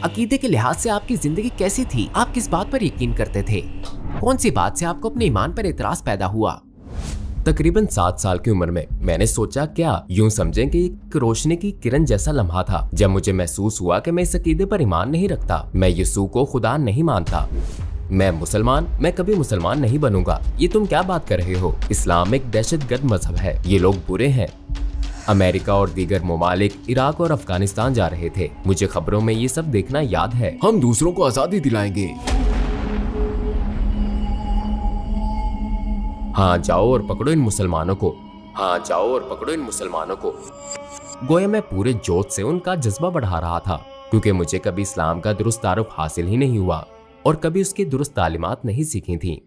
अकीदे के लिहाज से आपकी जिंदगी कैसी थी? आप किस बात पर यकीन करते थे? कौन सी बात से आपको अपने ईमान पर एतराज पैदा हुआ? तकरीबन 7 साल की उम्र में मैंने सोचा, क्या यूं समझें कि एक रोशनी की किरण जैसा लम्हा था जब मुझे महसूस हुआ कि मैं इस अकीदे पर ईमान नहीं रखता। मैं यीशु को खुदा नहीं मानता। मैं कभी मुसलमान नहीं बनूंगा। ये तुम क्या बात कर रहे हो? इस्लाम एक दहशतगर्द मजहब है, ये लोग बुरे हैं। अमेरिका और दीगर ममालिक इराक और अफगानिस्तान जा रहे थे। मुझे खबरों में ये सब देखना याद है। हम दूसरों को आजादी दिलाएंगे। हाँ जाओ और पकड़ो इन मुसलमानों को। हाँ जाओ और पकड़ो इन मुसलमानों को। गोया मैं पूरे जोश से उनका जज्बा बढ़ा रहा था, क्योंकि मुझे कभी इस्लाम का दुरुस्त तारुफ हासिल ही नहीं हुआ और कभी उसकी दुरुस्त तालीमात नहीं सीखी थी।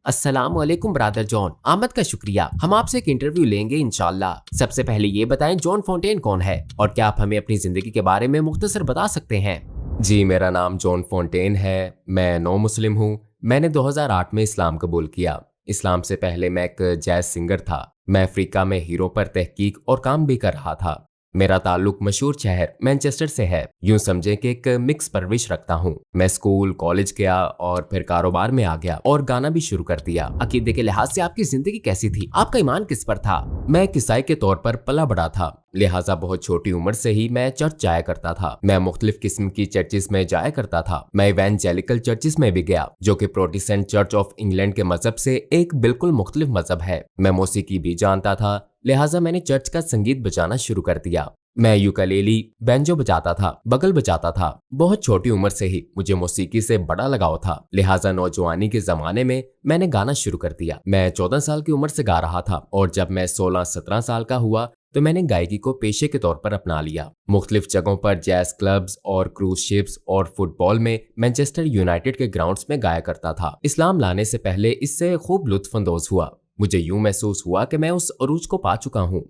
अस्सलामुअलैकुम ब्रदर जॉन, आमद का शुक्रिया। हम आपसे एक इंटरव्यू लेंगे इंशाल्लाह। सबसे पहले ये बताएं, जॉन फोंटेन कौन है और क्या आप हमें अपनी जिंदगी के बारे में मुख्तसर बता सकते हैं? जी, मेरा नाम जॉन फोंटेन है। मैं नौ मुस्लिम हूँ। मैंने 2008 में इस्लाम कबूल किया। इस्लाम से पहले मैं एक जैज सिंगर था। मैं अफ्रीका में हीरो पर तहकीक और काम भी कर रहा था। मेरा ताल्लुक मशहूर शहर मैनचेस्टर से है। यूं समझें कि एक मिक्स परवरिश रखता हूँ। मैं स्कूल कॉलेज गया और फिर कारोबार में आ गया और गाना भी शुरू कर दिया। अकीदे के लिहाज से आपकी जिंदगी कैसी थी? आपका ईमान किस पर था? मैं एक ईसाई के तौर पर पला बड़ा था, लिहाजा बहुत छोटी उम्र से ही मैं चर्च जाया करता था। मैं मुख्तलिफ किस्म की चर्चिस में जाया करता था। मैं इवेंजेलिकल चर्चिस में भी गया, जो कि प्रोटेस्टेंट चर्च ऑफ इंग्लैंड के मजहब से एक बिल्कुल मुख्तलिफ मजहब है। मैं मौसीकी भी जानता था, लिहाजा मैंने चर्च का संगीत बजाना शुरू कर दिया। मैं यूकेलेली, बैंजो बजाता था, बगल बजाता था। बहुत छोटी उम्र से ही मुझे मौसीकी से बड़ा लगाव था, लिहाजा नौजवानी के जमाने में मैंने गाना शुरू कर दिया। मैं 14 साल की उम्र से गा रहा था और जब मैं 16-17 साल का हुआ तो मैंने गायकी को पेशे के तौर पर अपना लिया। मुख्तलिफ जगहों पर जैज क्लब्स और क्रूज शिप्स और फुटबॉल में मैनचेस्टर यूनाइटेड के ग्राउंड्स में गाया करता था। इस्लाम लाने से पहले इससे खूब लुत्फानंदोज हुआ। मुझे यूं महसूस हुआ कि मैं उस अरूज को पा चुका हूं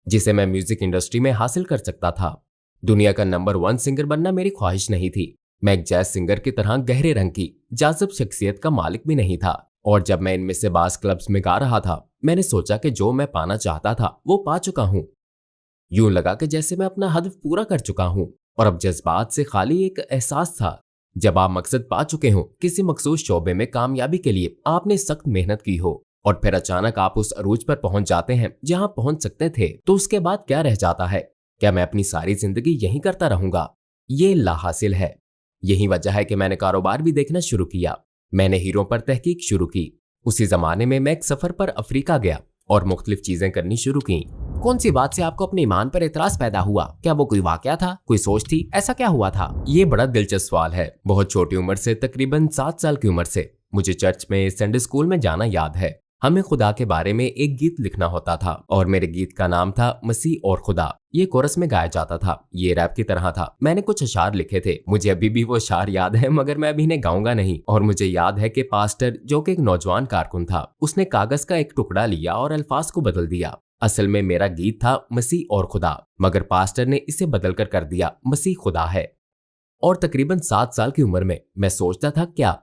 जिसे मैं म्यूजिक इंडस्ट्री में हासिल कर सकता था। दुनिया का नंबर 1 सिंगर बनना मेरी ख्वाहिश नहीं थी। मैं एक जैज सिंगर की तरह गहरे रंग की जाज़िब शख्सियत का मालिक भी नहीं था। और जब मैं इनमें से बास क्लब्स में गा रहा था, मैंने सोचा कि जो मैं पाना चाहता था वो पा चुका हूं। यूं लगा कि जैसे मैं अपना हदफ पूरा कर चुका हूं और अब जज्बात से खाली एक एहसास था। जब आप मकसद पा चुके हो, किसी मखसूस शोबे में कामयाबी के लिए आपने सख्त मेहनत की हो और फिर अचानक आप उस अरूज पर पहुंच जाते हैं जहां पहुंच सकते थे, तो उसके बाद क्या रह जाता है? क्या मैं अपनी सारी जिंदगी यही करता रहूंगा? ये लाहासिल है। यही वजह है कि मैंने कारोबार भी देखना शुरू किया। मैंने हीरो पर तहकीक शुरू की। उसी जमाने में मैं एक सफर पर अफ्रीका गया और मुख्तलिफ चीजें करनी शुरू की। कौन सी बात से आपको अपने ईमान पर एतराज पैदा हुआ? क्या वो कोई वाकया था, कोई सोच थी? ऐसा क्या हुआ था? ये बड़ा दिलचस्प सवाल है। बहुत छोटी उम्र से, तकरीबन 7 साल की उम्र से मुझे चर्च में संडे स्कूल में जाना याद है। हमें खुदा के बारे में एक गीत लिखना होता था और मेरे गीत का नाम था मसीह और खुदा। ये कोरस में गाया जाता था। ये रैप की तरह था। मैंने कुछ अशार लिखे थे। मुझे अभी भी वो अशार याद है, मगर मैं अभी इन्हें गाऊंगा नहीं। और मुझे याद है कि पास्टर, जो कि एक नौजवान कारकुन था, उसने कागज का एक टुकड़ा लिया और अल्फाज को बदल दिया। असल में मेरा गीत था मसीह और खुदा, मगर पास्टर ने इसे बदलकर कर दिया मसीह खुदा है। और तकरीबन 7 साल की उम्र में मैं सोचता था, क्या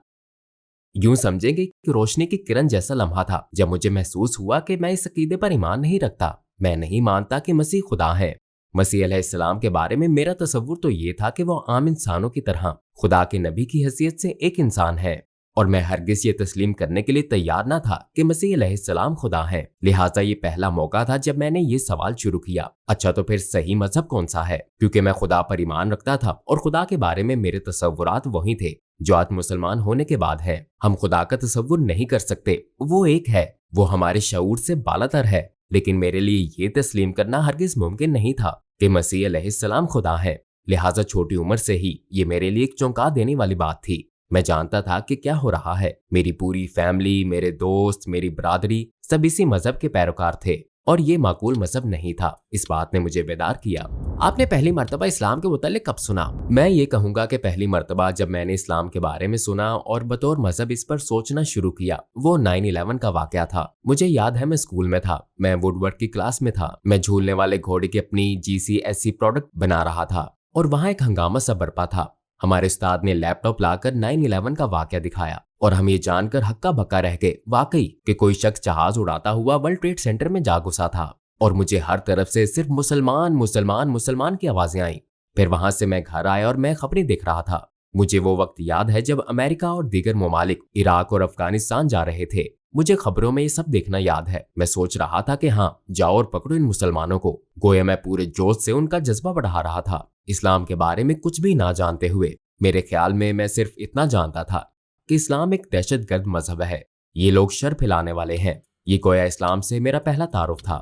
यूं समझेंगे कि रोशनी की किरण जैसा लम्हा था जब मुझे महसूस हुआ कि मैं इस अकीदे पर ईमान नहीं रखता। मैं नहीं मानता कि मसीह खुदा है। मसीह अलैहिस्सलाम के बारे में मेरा तसव्वुर तो ये था कि वो आम इंसानों की तरह खुदा के नबी की हैसियत से एक इंसान है, और मैं हरगिज ये तस्लीम करने के लिए तैयार ना था कि मसीह अलैहिस्सलाम खुदा है। लिहाजा ये पहला मौका था जब मैंने ये सवाल शुरू किया, अच्छा तो फिर सही मजहब कौन सा है? क्योंकि मैं खुदा पर ईमान रखता था और खुदा के बारे में मेरे तसव्वुरात वही थे जो आज मुसलमान होने के बाद है। हम खुदा का तसव्वुर नहीं कर सकते। वो एक है, वो हमारे शऊर से बालातर है। लेकिन मेरे लिए ये तस्लीम करना हरगिज मुमकिन नहीं था कि मसीह अलैहिस्सलाम खुदा है। लिहाजा छोटी उम्र से ही ये मेरे लिए एक चौंका देने वाली बात थी। मैं जानता था कि क्या हो रहा है। मेरी पूरी फैमिली, मेरे दोस्त, मेरी बरादरी सब इसी मजहब के पैरोकार थे और ये माकूल मजहब नहीं था। इस बात ने मुझे बेदार किया। आपने पहली मर्तबा इस्लाम के मुतालिक कब सुना? मैं ये कहूंगा कि पहली मर्तबा जब मैंने इस्लाम के बारे में सुना और बतौर मजहब इस पर सोचना शुरू किया, वो 9/11 का वाकया था। मुझे याद है मैं स्कूल में था। मैं वुडवर्ड की क्लास में था। मैं झूलने वाले घोड़े की अपनी GCSE प्रोडक्ट बना रहा था और वहां एक हंगामा सा बरपा था। हमारे उस्ताद ने लैपटॉप लाकर 9/11 का वाकया दिखाया और हम ये जानकर हक्का बक्का रह गए वाकई कि कोई शख्स जहाज उड़ाता हुआ वर्ल्ड ट्रेड सेंटर में जा घुसा था। और मुझे हर तरफ से सिर्फ मुसलमान मुसलमान मुसलमान की आवाजें आई। फिर वहां से मैं घर आया और मैं खबरें देख रहा था। मुझे वो वक्त याद है जब अमेरिका और दीगर ममालिक इराक और अफगानिस्तान जा रहे थे। मुझे खबरों में ये सब देखना याद है। मैं सोच रहा था कि हाँ, जाओ और पकड़ो इन मुसलमानों को। गोया मैं पूरे जोश से उनका जज्बा बढ़ा रहा था, इस्लाम के बारे में कुछ भी ना जानते हुए। मेरे ख्याल में मैं सिर्फ इतना जानता था कि इस्लाम एक दहशतगर्द मजहब है, ये लोग शर फैलाने वाले हैं। ये गोया इस्लाम से मेरा पहला तारुफ था।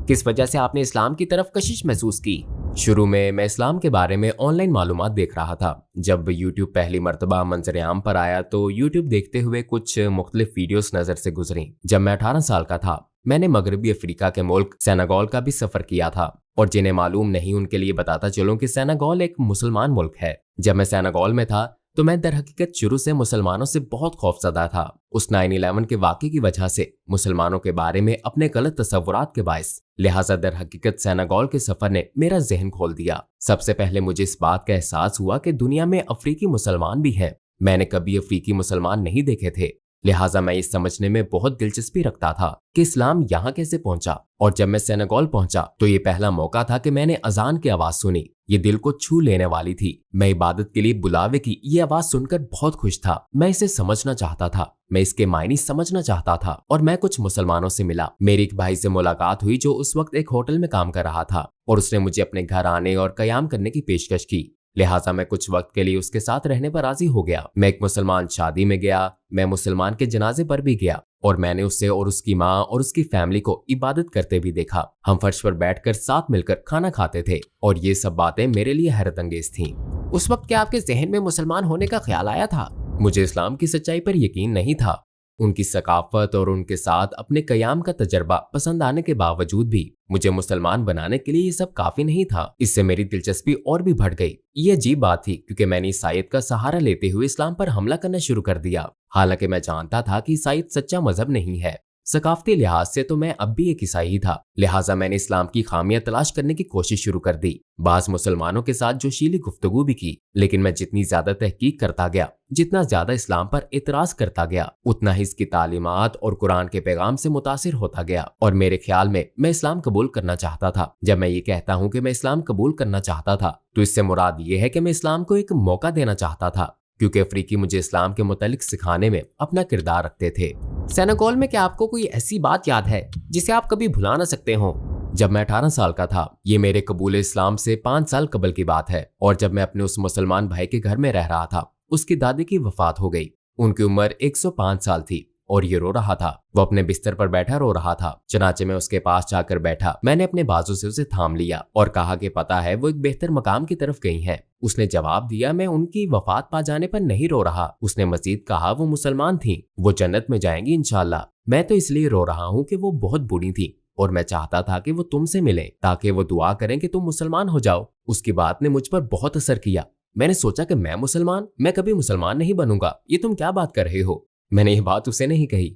किस वजह से आपने इस्लाम की तरफ कशिश महसूस की? शुरू में मैं इस्लाम के बारे में ऑनलाइन मालूमात देख रहा था। जब यूट्यूब पहली मर्तबा मंजर-ए-आम पर आया तो यूट्यूब देखते हुए कुछ मुख्तलिफ वीडियोस नजर से गुजरी। जब मैं 18 साल का था, मैंने मगरबी अफ्रीका के मुल्क सेनेगल का भी सफर किया था, और जिन्हें मालूम नहीं उनके लिए बताता चलूं कि सेनेगल एक मुसलमान मुल्क है। जब मैं सेनेगल में था तो मैं दर हकीकत शुरू से मुसलमानों से बहुत खौफजदा था। उस 9/11 के वाक़े की वजह से मुसलमानों के बारे में अपने गलत तस्वुरात के बायस, लिहाजा दर हकीकत सेनेगल के सफर ने मेरा जहन खोल दिया। सबसे पहले मुझे इस बात का एहसास हुआ कि दुनिया में अफ्रीकी मुसलमान भी हैं। मैंने कभी अफ्रीकी मुसलमान नहीं देखे थे, लिहाजा मैं इस समझने में बहुत दिलचस्पी रखता था कि इस्लाम यहाँ कैसे पहुंचा। और जब मैं सेनेगल पहुंचा तो ये पहला मौका था कि मैंने अजान की आवाज सुनी। ये दिल को छू लेने वाली थी। मैं इबादत के लिए बुलावे की ये आवाज सुनकर बहुत खुश था। मैं इसे समझना चाहता था, मैं इसके मायने समझना चाहता था, और मैं कुछ मुसलमानों से मिला। मेरी एक भाई से मुलाकात हुई जो उस वक्त एक होटल में काम कर रहा था, और उसने मुझे अपने घर आने और कयाम करने की पेशकश की। लिहाजा मैं कुछ वक्त के लिए उसके साथ रहने पर राजी हो गया। मैं एक मुसलमान शादी में गया, मैं मुसलमान के जनाजे पर भी गया, और मैंने उसे और उसकी माँ और उसकी फैमिली को इबादत करते भी देखा। हम फर्श पर बैठकर साथ मिलकर खाना खाते थे, और ये सब बातें मेरे लिए हैरत अंगेज थीं। उस वक्त क्या आपके जहन में मुसलमान होने का ख्याल आया था? मुझे इस्लाम की सच्चाई पर यकीन नहीं था। उनकी सकाफत और उनके साथ अपने कयाम का तजर्बा पसंद आने के बावजूद भी मुझे मुसलमान बनाने के लिए ये सब काफी नहीं था। इससे मेरी दिलचस्पी और भी बढ़ गई। ये अजीब बात थी क्योंकि मैंने ईसाईयत का सहारा लेते हुए इस्लाम पर हमला करना शुरू कर दिया। हालांकि मैं जानता था कि ईसाईयत सच्चा मजहब नहीं है। सकाफती लिहाज से तो मैं अब भी एक ईसाई ही था। लिहाजा मैंने इस्लाम की खामियां तलाश करने की कोशिश शुरू कर दी। बाज मुसलमानों के साथ जोशीली गुफ्तगू भी की, लेकिन मैं जितनी ज्यादा तहकीक करता गया, जितना ज्यादा इस्लाम पर एतराज करता गया, उतना ही इसकी तालीमात और कुरान के पैगाम से मुतासिर होता गया। और मेरे ख्याल में मैं इस्लाम कबूल करना चाहता था। जब मैं ये कहता हूँ कि मैं इस्लाम कबूल करना चाहता था, तो इससे मुराद ये है कि मैं इस्लाम को एक मौका देना चाहता था, क्योंकि अफ्रीकी मुझे इस्लाम के मुतालिक सिखाने में अपना किरदार रखते थे। सेनेगल में क्या आपको कोई ऐसी बात याद है जिसे आप कभी भुला ना सकते हो? जब मैं 18 साल का था, ये मेरे कबूल इस्लाम से 5 साल कबल की बात है, और जब मैं अपने उस मुसलमान भाई के घर में रह रहा था, उसकी दादी की वफात हो गई। उनकी उम्र 105 साल थी, और ये रो रहा था। वो अपने बिस्तर पर बैठा रो रहा था। चनाचे में उसके पास जाकर बैठा। मैंने अपने बाजू से उसे थाम लिया और कहा कि पता है वो एक बेहतर मकाम की तरफ गई हैं। उसने जवाब दिया, मैं उनकी वफात पा जाने पर नहीं रो रहा। उसने मजीद कहा, वो मुसलमान थी, वो जन्नत में जाएंगी इंशाल्लाह। मैं तो इसलिए रो रहा हूँ कि वो बहुत बूढ़ी थी और मैं चाहता था कि वो तुमसे मिले ताकि वो दुआ करें कि तुम मुसलमान हो जाओ। उसकी बात ने मुझ पर बहुत असर किया। मैंने सोचा कि मैं मुसलमान, मैं कभी मुसलमान नहीं बनूंगा, ये तुम क्या बात कर रहे हो। मैंने ये बात उसे नहीं कही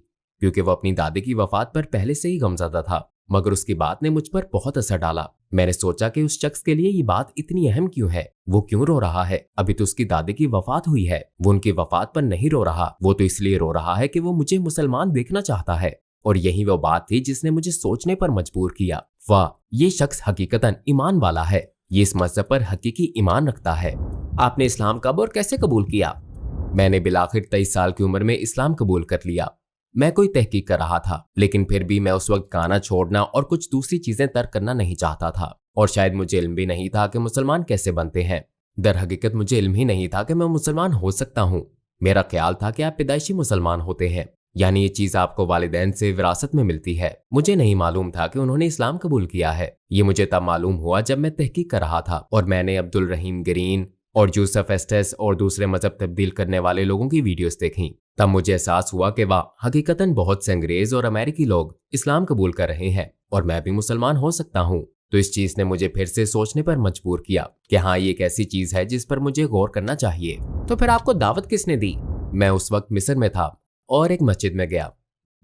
क्योंकि वो अपनी दादी की वफात पर पहले से ही गमज़दा था, मगर उसकी बात ने मुझ पर बहुत असर डाला। मैंने सोचा कि उस शख्स के लिए ये बात इतनी अहम क्यों है, वो क्यों रो रहा है। अभी तो उसकी दादी की वफात हुई है, वो उनकी वफात पर नहीं रो रहा। वो तो इसलिए रो रहा है कि वो मुझे मुसलमान देखना चाहता है। और यही वो बात थी जिसने मुझे सोचने पर मजबूर किया, वाह, ये शख्स हकीकतन ईमान वाला है, ये इस मजहब पर हकीकी ईमान रखता है। आपने इस्लाम कब और कैसे कबूल किया? मैंने बिलाखिर 23 साल की उम्र में इस्लाम कबूल कर लिया। मैं कोई तहकीक कर रहा था, लेकिन फिर भी मैं उस वक्त गाना छोड़ना और कुछ दूसरी चीजें तर्क करना नहीं चाहता था। और शायद मुझे इल्म भी नहीं था कि मुसलमान कैसे बनते हैं। दर हकीकत मुझे इल्म ही नहीं था कि मैं मुसलमान हो सकता हूँ। मेरा ख्याल था कि आप पैदाइशी मुसलमान होते हैं, यानी ये चीज आपको वालिदैन से विरासत में मिलती है। मुझे नहीं मालूम था कि उन्होंने इस्लाम कबूल किया है। ये मुझे तब मालूम हुआ जब मैं तहकीक कर रहा था और मैंने अब्दुल रहीम ग्रीन और यूसुफ एस्टेस और दूसरे मजहब तब्दील करने वाले लोगों की वीडियोस देखी। तब मुझे एहसास हुआ कि वाह, हकीकतन बहुत से अंग्रेज और अमेरिकी लोग इस्लाम कबूल कर रहे हैं और मैं भी मुसलमान हो सकता हूँ। तो इस चीज ने मुझे फिर से सोचने पर मजबूर किया कि हाँ, ये एक ऐसी चीज है जिस पर मुझे गौर करना चाहिए। तो फिर आपको दावत किसने दी? मैं उस वक्त मिस्र में था और एक मस्जिद में गया।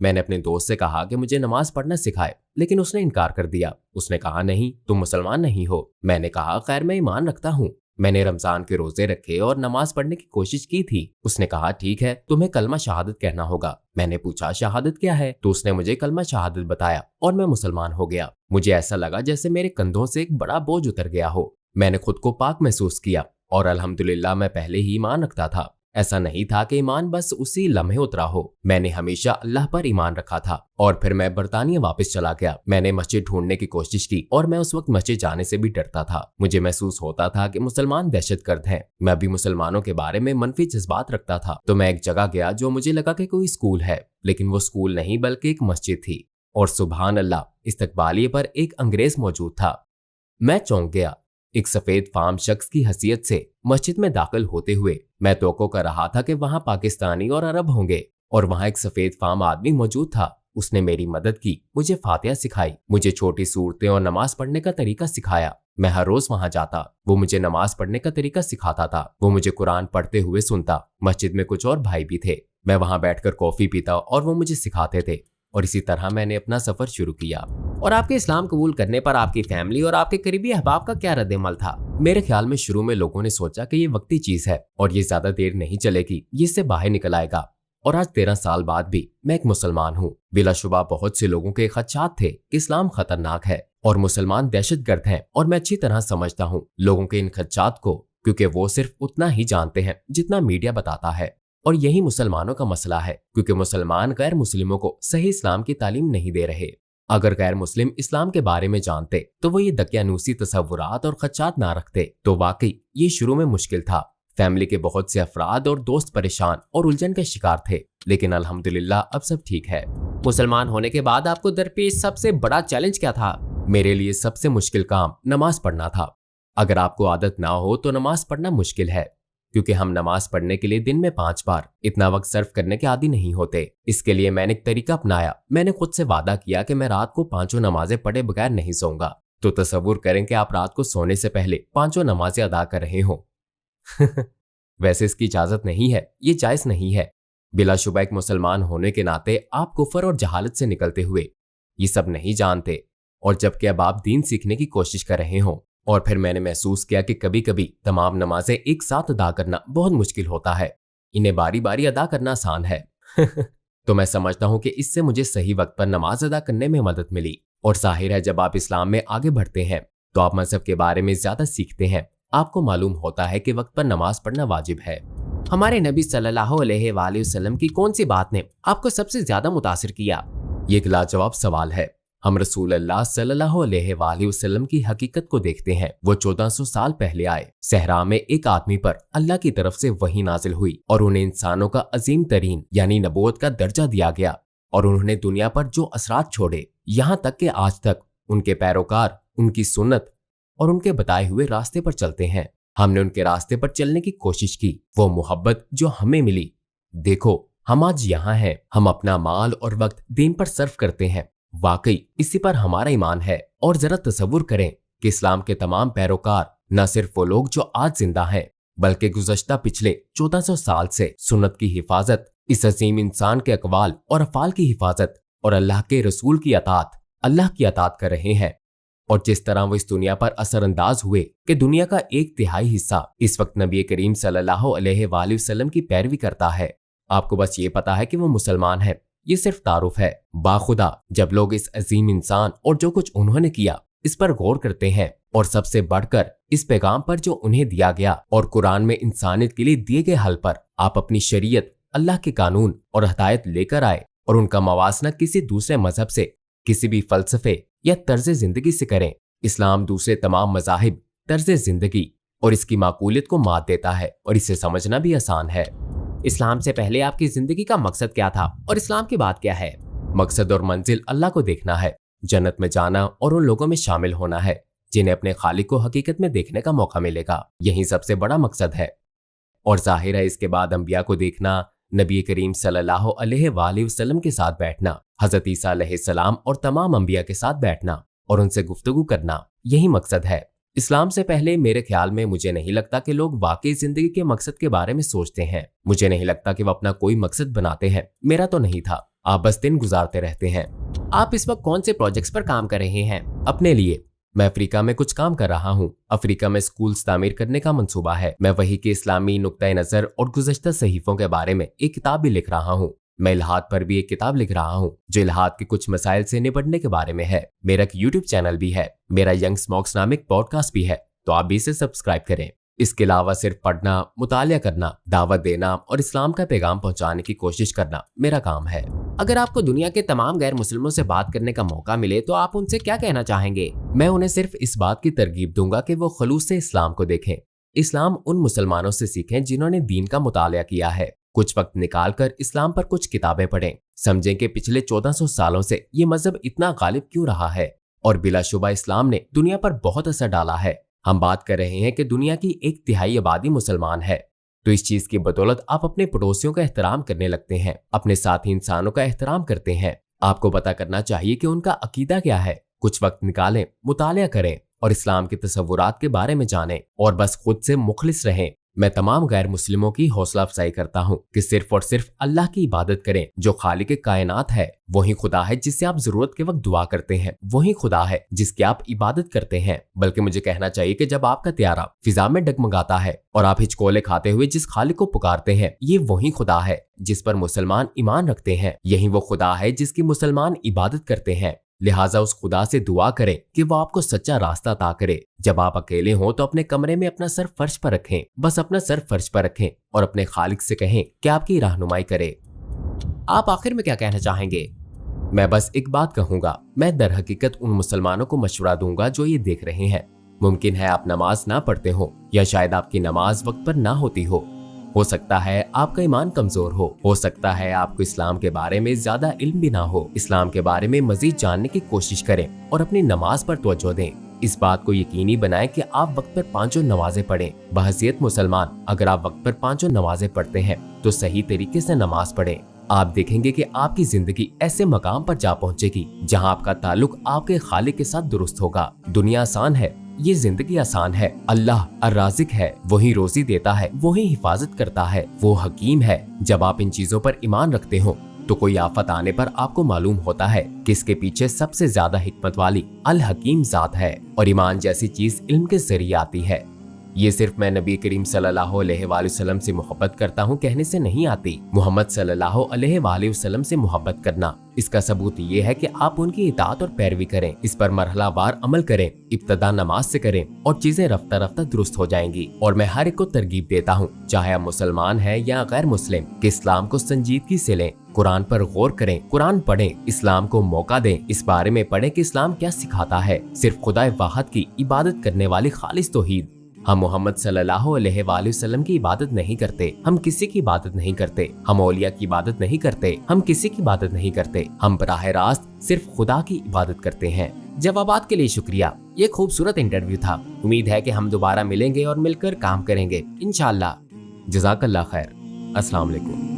मैंने अपने दोस्त से कहा कि मुझे नमाज पढ़ना सिखाए, लेकिन उसने इनकार कर दिया। उसने कहा, नहीं, तुम मुसलमान नहीं हो। मैंने कहा, खैर, मैं ईमान रखता हूँ। मैंने रमजान के रोजे रखे और नमाज पढ़ने की कोशिश की थी। उसने कहा, ठीक है, तुम्हें कलमा शहादत कहना होगा। मैंने पूछा, शहादत क्या है? तो उसने मुझे कलमा शहादत बताया और मैं मुसलमान हो गया। मुझे ऐसा लगा जैसे मेरे कंधों से एक बड़ा बोझ उतर गया हो। मैंने खुद को पाक महसूस किया और अल्हम्दुलिल्लाह मैं पहले ही ईमान रखता था। ऐसा नहीं था कि ईमान बस उसी लम्हे उतरा हो। मैंने हमेशा अल्लाह पर ईमान रखा था। और फिर मैं बरतानिया वापस चला गया। मैंने मस्जिद ढूंढने की कोशिश की और मैं उस वक्त मस्जिद जाने से भी डरता था। मुझे महसूस होता था कि मुसलमान दहशतगर्द हैं। मैं भी मुसलमानों के बारे में मनफी जज्बात रखता था। तो मैं एक जगह गया जो मुझे लगा कि कोई स्कूल है, लेकिन वो स्कूल नहीं बल्कि एक मस्जिद थी। और सुभान अल्लाह, इस्तकबालिये पर एक अंग्रेज मौजूद था। मैं चौंक गया। एक सफेद फार्म शख्स की हैसियत से मस्जिद में दाखिल होते हुए मैं तवक्को कर रहा था कि वहां पाकिस्तानी और अरब होंगे, और वहां एक सफेद फार्म आदमी मौजूद था। उसने मेरी मदद की, मुझे फातिहा सिखाई, मुझे छोटी सूरतें और नमाज पढ़ने का तरीका सिखाया। मैं हर रोज वहां जाता, वो मुझे नमाज पढ़ने का तरीका सिखाता था। वो मुझे कुरान पढ़ते हुए सुनता। मस्जिद में कुछ और भाई भी थे। मैं वहां बैठकर कॉफी पीता और वो मुझे सिखाते थे। और इसी तरह मैंने अपना सफर शुरू किया। और आपके इस्लाम कबूल करने पर आपकी फैमिली और आपके करीबी अहबाब का क्या रद्द-ए-अमल था? मेरे ख्याल में शुरू में लोगों ने सोचा कि ये वक्ती चीज है और ये ज्यादा देर नहीं चलेगी, ये इससे बाहर निकल आएगा। और आज 13 साल बाद भी मैं एक मुसलमान हूँ। बिलाशुबा बहुत से लोगों के खदशात थे कि इस्लाम खतरनाक है और मुसलमान दहशतगर्द हैं, और मैं अच्छी तरह समझता हूँ लोगों के इन खदशात को, क्योंकि वो सिर्फ उतना ही जानते हैं जितना मीडिया बताता है। और यही मुसलमानों का मसला है, क्योंकि मुसलमान गैर मुस्लिमों को सही इस्लाम की तालीम नहीं दे रहे। अगर गैर मुस्लिम इस्लाम के बारे में जानते तो वो ये दकियानूसी तसव्वुरात और खदशात ना रखते। तो वाकई ये शुरू में मुश्किल था। फैमिली के बहुत से अफराद और दोस्त परेशान और उलझन के शिकार थे, लेकिन अल्हम्दुलिल्लाह अब सब ठीक है। मुसलमान होने के बाद आपको दरपेश सबसे बड़ा चैलेंज क्या था? मेरे लिए सबसे मुश्किल काम नमाज पढ़ना था। अगर आपको आदत ना हो तो नमाज पढ़ना मुश्किल है, क्योंकि हम नमाज पढ़ने के लिए दिन में 5 बार इतना वक्त सर्फ करने के आदी नहीं होते। इसके लिए मैंने एक तरीका अपनाया। मैंने खुद से वादा किया कि मैं रात को 5 नमाजें पढ़े बगैर नहीं सोऊंगा। तो तसव्वुर करें कि आप रात को सोने से पहले 5 नमाजें अदा कर रहे हो। वैसे इसकी इजाजत नहीं है, ये जायज नहीं है। बिलाशुबा एक मुसलमान होने के नाते आप कुफर और जहालत से निकलते हुए ये सब नहीं जानते, और जबकि अब आप दीन सीखने की कोशिश कर रहे हो। और फिर मैंने महसूस किया कि कभी कभी तमाम नमाजें एक साथ अदा करना बहुत मुश्किल होता है। इन्हें बारी बारी अदा करना आसान है। तो मैं समझता हूँ कि इससे मुझे सही वक्त पर नमाज अदा करने में मदद मिली। और जाहिर है, जब आप इस्लाम में आगे बढ़ते हैं तो आप मजहब के बारे में ज्यादा सीखते हैं। आपको मालूम होता है कि वक्त पर नमाज पढ़ना वाजिब है। हमारे नबी सल्लल्लाहु अलैहि वसल्लम की कौन सी बात ने आपको सबसे ज्यादा मुतासिर किया? ये एक लाजवाब सवाल है। हम रसूल अल्लाह सल्लल्लाहु अलैहि वसल्लम की हकीकत को देखते हैं। वो 1400 साल पहले आए। सहरा में एक आदमी पर अल्लाह की तरफ से वही नाजिल हुई और उन्हें इंसानों का अजीम तरीन यानी नबूवत का दर्जा दिया गया। और उन्होंने दुनिया पर जो असरात छोड़े, यहाँ तक कि आज तक उनके पैरोकार उनकी सुन्नत और उनके बताए हुए रास्ते पर चलते हैं। हमने उनके रास्ते पर चलने की कोशिश की। वो मोहब्बत जो हमें मिली, देखो हम आज यहाँ हैं। हम अपना माल और वक्त दीन पर सर्फ करते हैं। वाकई इसी पर हमारा ईमान है। और जरा तसव्वुर करें कि इस्लाम के तमाम पैरोकार न सिर्फ वो लोग जो आज जिंदा हैं, बल्कि गुज़श्ता पिछले 1400 साल से सुन्नत की हिफाजत, इस अजीम इंसान के अकवाल और अफाल की हिफाजत और अल्लाह के रसूल की अतात कर रहे हैं। और जिस तरह वो इस दुनिया पर असरअंदाज हुए कि दुनिया का 1/3 हिस्सा इस वक्त नबी करीम सल्लल्लाहु अलैहि वसल्लम की पैरवी करता है। आपको बस ये पता है कि वो मुसलमान है, ये सिर्फ तारुफ है। बाखुदा जब लोग इस अजीम इंसान और जो कुछ उन्होंने किया इस पर गौर करते हैं, और सबसे बढ़कर इस पैगाम पर जो उन्हें दिया गया और कुरान में इंसानियत के लिए दिए गए हल पर आप अपनी शरीयत, अल्लाह के कानून और हदायत लेकर आए, और उनका मवासना किसी दूसरे मजहब से, किसी भी फलसफे या तर्ज जिंदगी से करें। इस्लाम दूसरे तमाम मजाहिब, तर्ज जिंदगी और इसकी माकूलियत को मात देता है, और इसे समझना भी आसान है। इस्लाम से पहले आपकी जिंदगी का मकसद क्या था और इस्लाम के बाद क्या है? मकसद और मंजिल अल्लाह को देखना है, जन्नत में जाना और उन लोगों में शामिल होना है जिन्हें अपने खालिक को हकीकत में देखने का मौका मिलेगा। यही सबसे बड़ा मकसद है। और जाहिर है इसके बाद अंबिया को देखना, नबी करीम सल्लल्लाहु अलैहि वसल्लम के साथ बैठना, हजरत ईसा अलैहिस्सलाम और तमाम अंबिया के साथ बैठना और उनसे गुफ्तगू करना, यही मकसद है। इस्लाम से पहले मेरे ख्याल में मुझे नहीं लगता कि लोग वाकई जिंदगी के मकसद के बारे में सोचते हैं। मुझे नहीं लगता कि वो अपना कोई मकसद बनाते हैं। मेरा तो नहीं था। आप बस दिन गुजारते रहते हैं। आप इस वक्त कौन से प्रोजेक्ट्स पर काम कर रहे हैं? अपने लिए मैं अफ्रीका में कुछ काम कर रहा हूँ। अफ्रीका में स्कूल्स तामीर करने का मंसूबा है। मैं वही के इस्लामी नुक्ता नजर और गुज़श्ता सहीफों के बारे में एक किताब भी लिख रहा हूँ। मैं इल्हाद पर भी एक किताब लिख रहा हूँ जो इल्हाद के कुछ मसाइल से निपटने के बारे में है। मेरा एक यूट्यूब चैनल भी है। मेरा यंग स्मोक्स नामिक पॉडकास्ट भी है तो आप भी इसे सब्सक्राइब करें। इसके अलावा सिर्फ पढ़ना, मुतालिया करना, दावत देना और इस्लाम का पैगाम पहुंचाने की कोशिश करना मेरा काम है। अगर आपको दुनिया के तमाम गैर मुस्लिमों से बात करने का मौका मिले तो आप उनसे क्या कहना चाहेंगे? मैं उन्हें सिर्फ इस बात की तरगीब दूंगा कि वो खलूस से इस्लाम को देखें। इस्लाम उन मुसलमानों से सीखें जिन्होंने दीन का मुतालिया किया है। कुछ वक्त निकाल कर इस्लाम पर कुछ किताबें पढ़ें, समझें कि पिछले 1400 सालों से ये मजहब इतना गालिब क्यों रहा है और बिलाशुबा इस्लाम ने दुनिया पर बहुत असर डाला है। हम बात कर रहे हैं कि दुनिया की 1/3 आबादी मुसलमान है, तो इस चीज की बदौलत आप अपने पड़ोसियों का एहतराम करने लगते हैं, अपने साथी इंसानों का एहतराम करते हैं। आपको पता करना चाहिए कि उनका अकीदा क्या है। कुछ वक्त निकालें, मुतालिया करें और इस्लाम के तसव्वुरात के बारे में जानें और बस खुद से मुखलिस रहें। मैं तमाम गैर मुस्लिमों की हौसला अफजाई करता हूँ कि सिर्फ और सिर्फ अल्लाह की इबादत करें जो खालिक कायनात है। वही खुदा है जिससे आप जरूरत के वक्त दुआ करते हैं, वही खुदा है जिसकी आप इबादत करते हैं। बल्कि मुझे कहना चाहिए कि जब आपका त्यारा फिजा में डगमगाता है और आप हिचकोले खाते हुए जिस खालिक को पुकारते हैं, ये वही खुदा है जिस पर मुसलमान ईमान रखते हैं। यही वो खुदा है जिसकी मुसलमान इबादत करते हैं। लिहाजा उस खुदा से दुआ करें कि वो आपको सच्चा रास्ता अता करे। जब आप अकेले हों तो अपने कमरे में अपना सर फर्श पर रखें, बस अपना सर फर्श पर रखें और अपने खालिक से कहें कि आपकी रहनुमाई करे। आप आखिर में क्या कहना चाहेंगे? मैं बस एक बात कहूंगा, मैं दर हकीकत उन मुसलमानों को मशवरा दूंगा जो ये देख रहे हैं। मुमकिन है आप नमाज ना पढ़ते हो या शायद आपकी नमाज वक्त पर ना होती हो सकता है आपका ईमान कमजोर हो सकता है आपको इस्लाम के बारे में ज्यादा इल्म भी ना हो। इस्लाम के बारे में मजीद जानने की कोशिश करें और अपनी नमाज पर तवज्जो दें। इस बात को यकीनी बनाएं कि आप वक्त पर 5 नमाजें पढ़ें। बहैसियत मुसलमान अगर आप वक्त पर 5 नमाजें पढ़ते हैं तो सही तरीके से नमाज पढ़ें। आप देखेंगे कि आपकी जिंदगी ऐसे मकाम पर जा पहुंचेगी जहां आपका ताल्लुक आपके खालिक के साथ दुरुस्त होगा। दुनिया आसान है, ये जिंदगी आसान है। अल्लाह अर्राज़िक है, वही रोजी देता है, वही हिफाजत करता है, वो हकीम है। जब आप इन चीजों पर ईमान रखते हो तो कोई आफत आने पर आपको मालूम होता है कि इसके पीछे सबसे ज्यादा हिकमत वाली अल हकीम जात है। और ईमान जैसी चीज इल्म के जरिए आती है। ये सिर्फ मैं नबी करीम सल्लल्लाहु अलैहि वसल्लम से मोहब्बत करता हूँ कहने से नहीं आती। मोहम्मद सल्लल्लाहु अलैहि वसल्लम से मोहब्बत करना, इसका सबूत ये है कि आप उनकी इताअत और पैरवी करें, इस पर मरहलावार अमल करें। इब्तदा नमाज से करें और चीजें रफ्ता रफ्ता दुरुस्त हो जाएंगी। और मैं हर एक को तरगीब देता हूँ, चाहे आप मुसलमान हैं या गैर मुस्लिम, कि इस्लाम को संजीदगी से लें, कुरान पर गौर करें, कुरान पढ़ें, इस्लाम को मौका दें, इस बारे में पढ़ें कि इस्लाम क्या सिखाता है। सिर्फ खुदा वाहिद की इबादत करने वाली खालिस तौहीद। हम मोहम्मद सल्लल्लाहु अलैहि वसल्लम की इबादत नहीं करते, हम किसी की इबादत नहीं करते, हम औलिया की इबादत नहीं करते, हम किसी की इबादत नहीं करते, हम बराह रास्त सिर्फ खुदा की इबादत करते हैं। जवाबात के लिए शुक्रिया। ये खूबसूरत इंटरव्यू था। उम्मीद है कि हम दोबारा मिलेंगे और मिलकर काम करेंगे इंशाअल्लाह। जज़ाकल्लाह खैर। अस्सलाम वालेकुम।